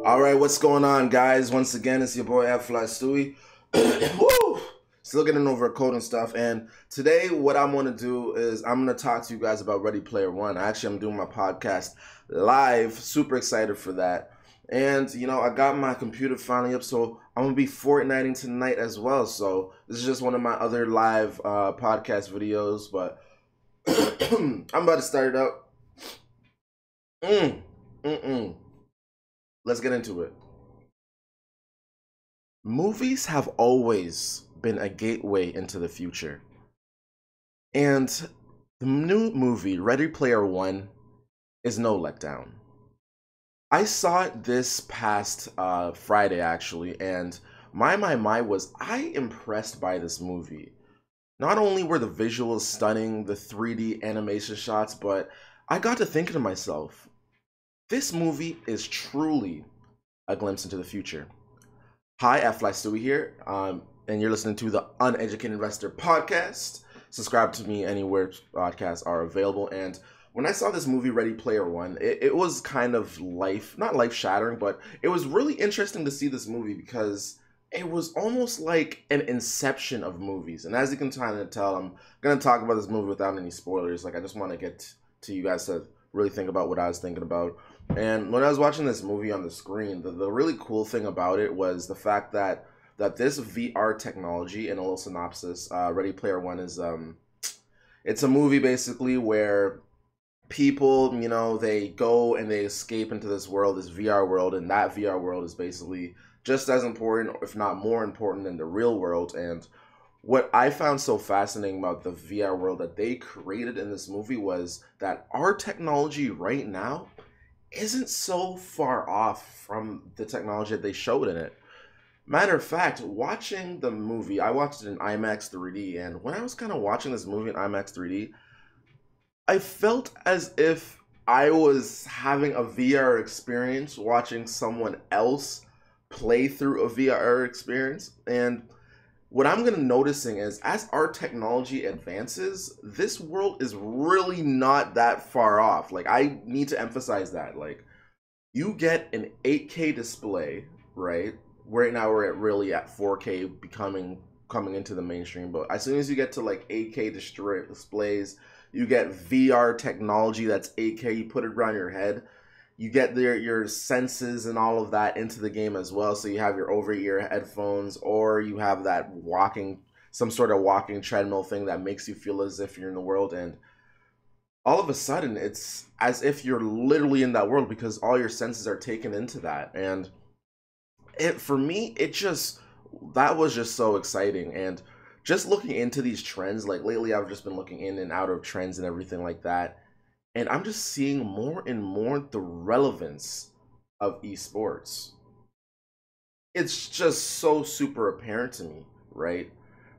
All right, what's going on, guys? Once again, it's your boy Flystewie. Woo! Still getting over a cold and stuff. And today, what I'm going to do is I'm going to talk to you guys about Ready Player One. Actually, I'm doing my podcast live. Super excited for that. And, you know, I got my computer finally up, so I'm going to be fortnighting tonight as well. So this is just one of my other live podcast videos, but I'm about to start it up. Let's get into it. Movies have always been a gateway into the future. And the new movie, Ready Player One, is no letdown. I saw it this past Friday, actually, and my was I impressed by this movie. Not only were the visuals stunning, the 3D animation shots, but I got to thinking to myself, this movie is truly a glimpse into the future. Hi, Flystewie here, and you're listening to the Uneducated Investor podcast. Subscribe to me anywhere podcasts are available. And when I saw this movie, Ready Player One, it was kind of not life-shattering, but it was really interesting to see this movie because it was almost like an inception of movies. And as you can kind of tell, I'm going to talk about this movie without any spoilers. Like, I just want to get to you guys to really think about what I was thinking about. And when I was watching this movie on the screen, the really cool thing about it was the fact that this VR technology, in a little synopsis, Ready Player One is it's a movie basically where people, you know, they go and they escape into this world, this VR world, and that VR world is basically just as important, if not more important, than the real world. And what I found so fascinating about the VR world that they created in this movie was that our technology right now isn't so far off from the technology that they showed in it. Matter of fact, watching the movie, I watched it in IMAX 3D, and when I was kind of watching this movie in IMAX 3D, I felt as if I was having a VR experience watching someone else play through a VR experience. And what I'm going to noticing is as our technology advances, this world is really not that far off. Like, I need to emphasize that. Like, you get an 8K display, right? Right now we're really at 4K coming into the mainstream, but as soon as you get to like 8K displays, you get VR technology that's 8K, you put it around your head. You get your senses and all of that into the game as well. So you have your over-ear headphones, or you have that some sort of walking treadmill thing that makes you feel as if you're in the world. And all of a sudden, it's as if you're literally in that world because all your senses are taken into that. And for me, that was just so exciting. And just looking into these trends, like lately I've just been looking in and out of trends and everything like that. And I'm just seeing more and more the relevance of esports. It's just so super apparent to me, right?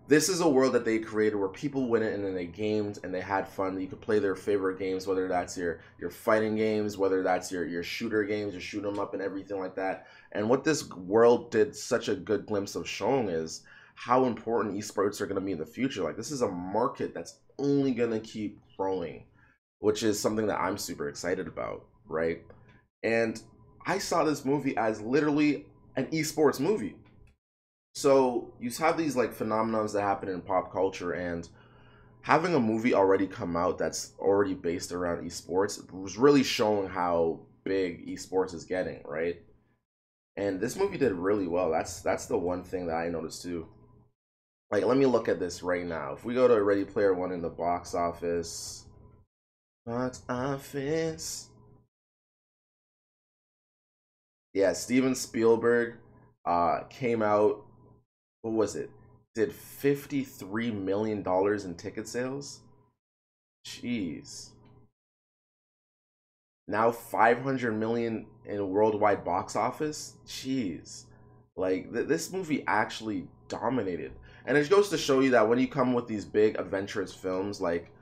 This is a world that they created where people went in and then they gamed and they had fun. You could play their favorite games, whether that's your fighting games, whether that's your shooter games, your shoot 'em up and everything like that. And what this world did such a good glimpse of showing is how important esports are going to be in the future. Like, this is a market that's only going to keep growing, which is something that I'm super excited about, right? And I saw this movie as literally an esports movie. So you have these like phenomenons that happen in pop culture, and having a movie already come out that's already based around esports was really showing how big esports is getting, right? And this movie did really well. That's the one thing that I noticed too. Like, let me look at this right now. If we go to Ready Player One in the box office, yeah, Steven Spielberg came out, what was it? Did $53 million in ticket sales? Jeez. Now 500 million in worldwide box office? Jeez. Like, this movie actually dominated. And it goes to show you that when you come with these big adventurous films, like,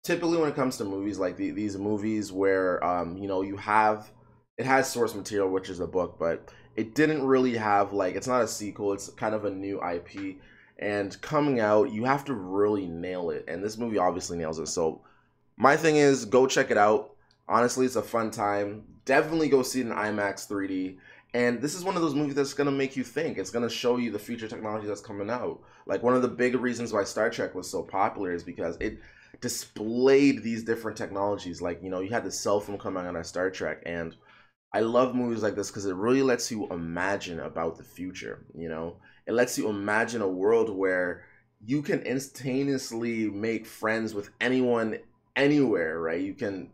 typically when it comes to movies like these movies where you know, it has source material, which is a book, but it didn't really have, like, it's not a sequel, it's kind of a new IP, and coming out, you have to really nail it, and this movie obviously nails it. So my thing is, go check it out. Honestly, it's a fun time. Definitely go see it in IMAX 3D. And this is one of those movies that's gonna make you think. It's gonna show you the future technology that's coming out. Like one of the big reasons why Star Trek was so popular is because it displayed these different technologies. Like, you know, you had the cell phone coming out of Star Trek, and I love movies like this because it really lets you imagine about the future, you know? It lets you imagine a world where you can instantaneously make friends with anyone anywhere, right? You can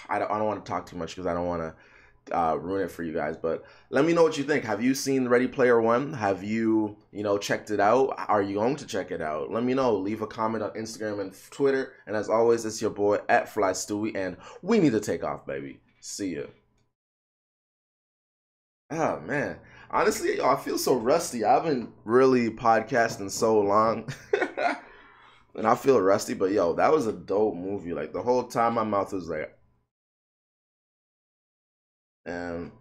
I don't want to talk too much because I don't want to ruin it for you guys. But let me know what you think. Have you seen Ready Player One? Have you, you know, checked it out? Are you going to check it out? Let me know. Leave a comment on Instagram and Twitter. And as always, it's your boy at Flystewie, and we need to take off, baby. See ya. Oh man, honestly, yo, I feel so rusty. I haven't really podcasted so long, and I feel rusty. But yo, that was a dope movie. Like the whole time, my mouth was like, and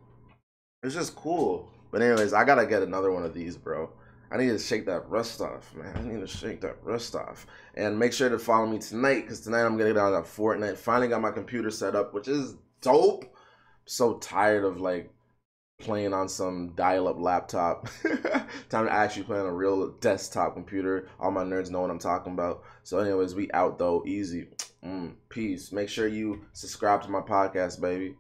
it's just cool. But anyways, I gotta get another one of these, bro. I need to shake that rust off, man. I need to shake that rust off. And make sure to follow me tonight, because tonight I'm gonna get out of Fortnite. Finally got my computer set up, which is dope. So tired of like playing on some dial-up laptop. Time to actually play on a real desktop computer. All my nerds know what I'm talking about. So anyways, we out though. Easy. Peace. Make sure you subscribe to my podcast, baby.